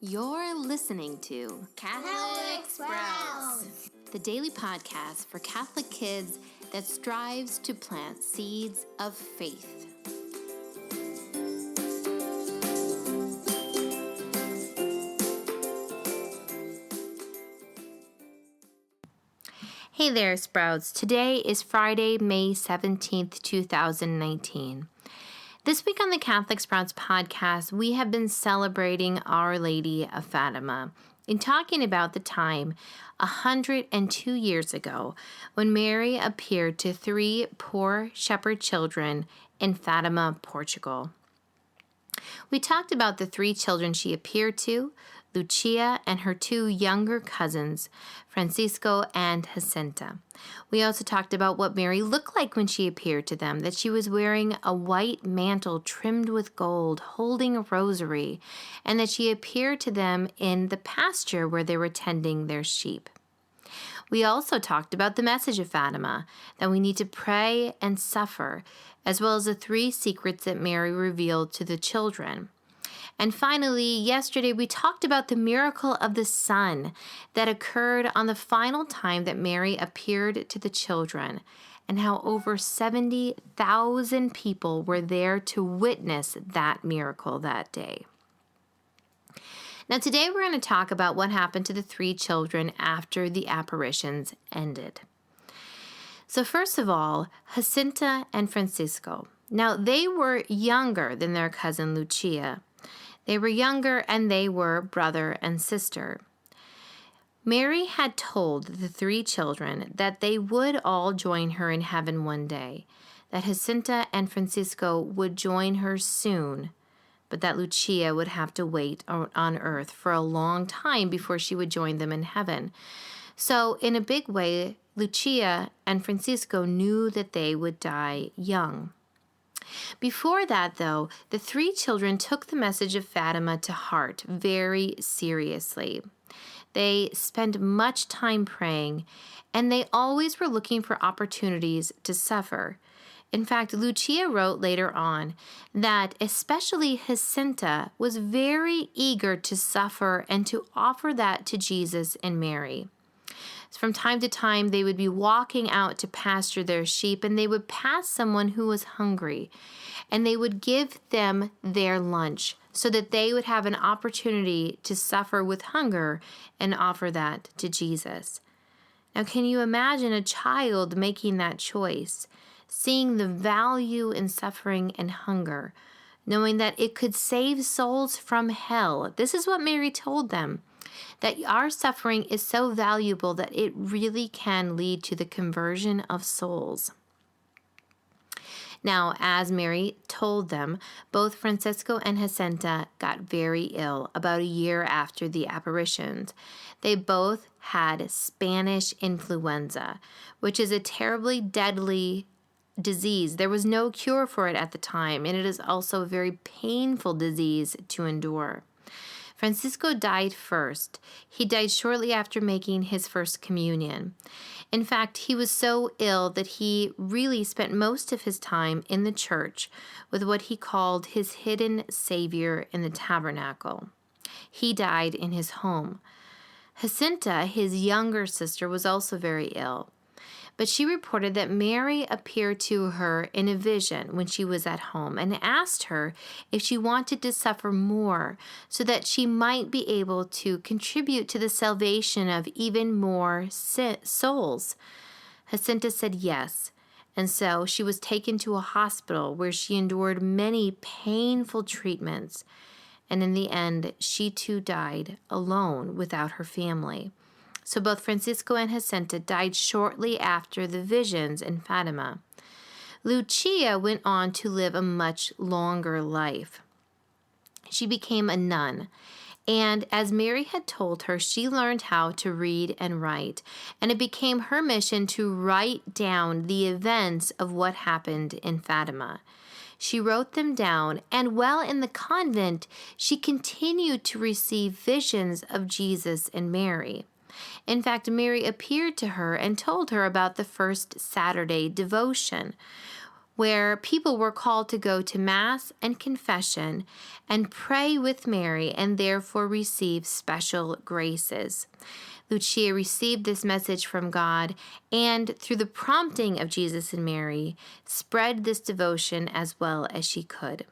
You're listening to Catholic Sprouts, the daily podcast for Catholic kids that strives to plant seeds of faith. Hey there, Sprouts. Today is Friday, May 17th, 2019. This week on the Catholic Sprouts podcast, we have been celebrating Our Lady of Fatima and talking about the time 102 years ago when Mary appeared to 3 poor shepherd children in Fatima, Portugal. We talked about the 3 children she appeared to, Lucia and her 2 younger cousins, Francisco and Jacinta. We also talked about what Mary looked like when she appeared to them, that she was wearing a white mantle trimmed with gold, holding a rosary, and that she appeared to them in the pasture where they were tending their sheep. We also talked about the message of Fatima, that we need to pray and suffer, as well as the 3 secrets that Mary revealed to the children. And finally, yesterday we talked about the miracle of the sun that occurred on the final time that Mary appeared to the children, and how over 70,000 people were there to witness that miracle that day. Now today we're going to talk about what happened to the 3 children after the apparitions ended. So first of all, Jacinta and Francisco. Now they were younger than their cousin Lucia. They were younger and they were brother and sister. Mary had told the 3 children that they would all join her in heaven one day, that Jacinta and Francisco would join her soon, but that Lucia would have to wait on earth for a long time before she would join them in heaven. So in a big way, Lucia and Francisco knew that they would die young. Before that, though, the 3 children took the message of Fatima to heart very seriously. They spent much time praying, and they always were looking for opportunities to suffer. In fact, Lucia wrote later on that especially Jacinta was very eager to suffer and to offer that to Jesus and Mary. From time to time, they would be walking out to pasture their sheep, and they would pass someone who was hungry, and they would give them their lunch so that they would have an opportunity to suffer with hunger and offer that to Jesus. Now, can you imagine a child making that choice, seeing the value in suffering and hunger, knowing that it could save souls from hell? This is what Mary told them, that our suffering is so valuable that it really can lead to the conversion of souls. Now, as Mary told them, both Francisco and Jacinta got very ill about a year after the apparitions. They both had Spanish influenza, which is a terribly deadly disease. There was no cure for it at the time, and it is also a very painful disease to endure. Francisco died first. He died shortly after making his first communion. In fact, he was so ill that he really spent most of his time in the church with what he called his hidden savior in the tabernacle. He died in his home. Jacinta, his younger sister, was also very ill. But she reported that Mary appeared to her in a vision when she was at home and asked her if she wanted to suffer more so that she might be able to contribute to the salvation of even more souls. Jacinta said yes, and so she was taken to a hospital where she endured many painful treatments, and in the end, she too died alone without her family. So both Francisco and Jacinta died shortly after the visions in Fatima. Lucia went on to live a much longer life. She became a nun, and as Mary had told her, she learned how to read and write, and it became her mission to write down the events of what happened in Fatima. She wrote them down, and while in the convent, she continued to receive visions of Jesus and Mary. In fact, Mary appeared to her and told her about the first Saturday devotion, where people were called to go to Mass and confession and pray with Mary and therefore receive special graces. Lucia received this message from God and, through the prompting of Jesus and Mary, spread this devotion as well as she could.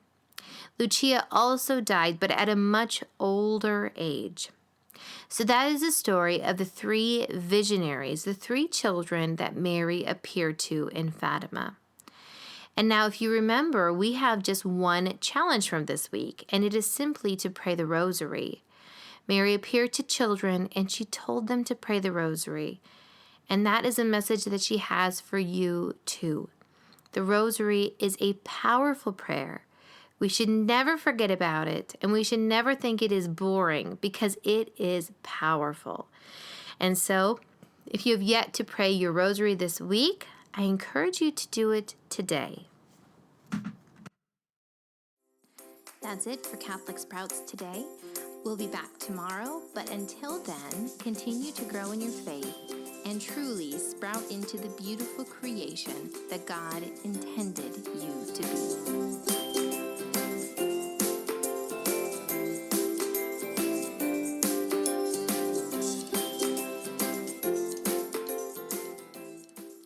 Lucia also died, but at a much older age. So that is the story of the three visionaries, the three children that Mary appeared to in Fatima. And now, if you remember, we have just one challenge from this week, and it is simply to pray the rosary. Mary appeared to children, and she told them to pray the rosary. And that is a message that she has for you, too. The rosary is a powerful prayer. We should never forget about it, and we should never think it is boring, because it is powerful. And so, if you have yet to pray your rosary this week, I encourage you to do it today. That's it for Catholic Sprouts today. We'll be back tomorrow, but until then, continue to grow in your faith and truly sprout into the beautiful creation that God intended you to be.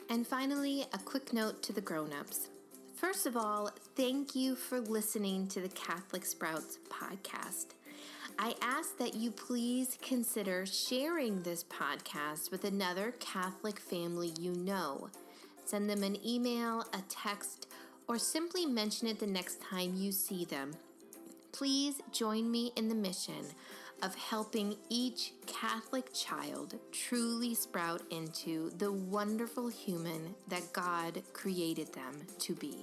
And finally, a quick note to the grown-ups. First of all, thank you for listening to the Catholic Sprouts podcast. I ask that you please consider sharing this podcast with another Catholic family you know. Send them an email, a text, or simply mention it the next time you see them. Please join me in the mission of helping each Catholic child truly sprout into the wonderful human that God created them to be.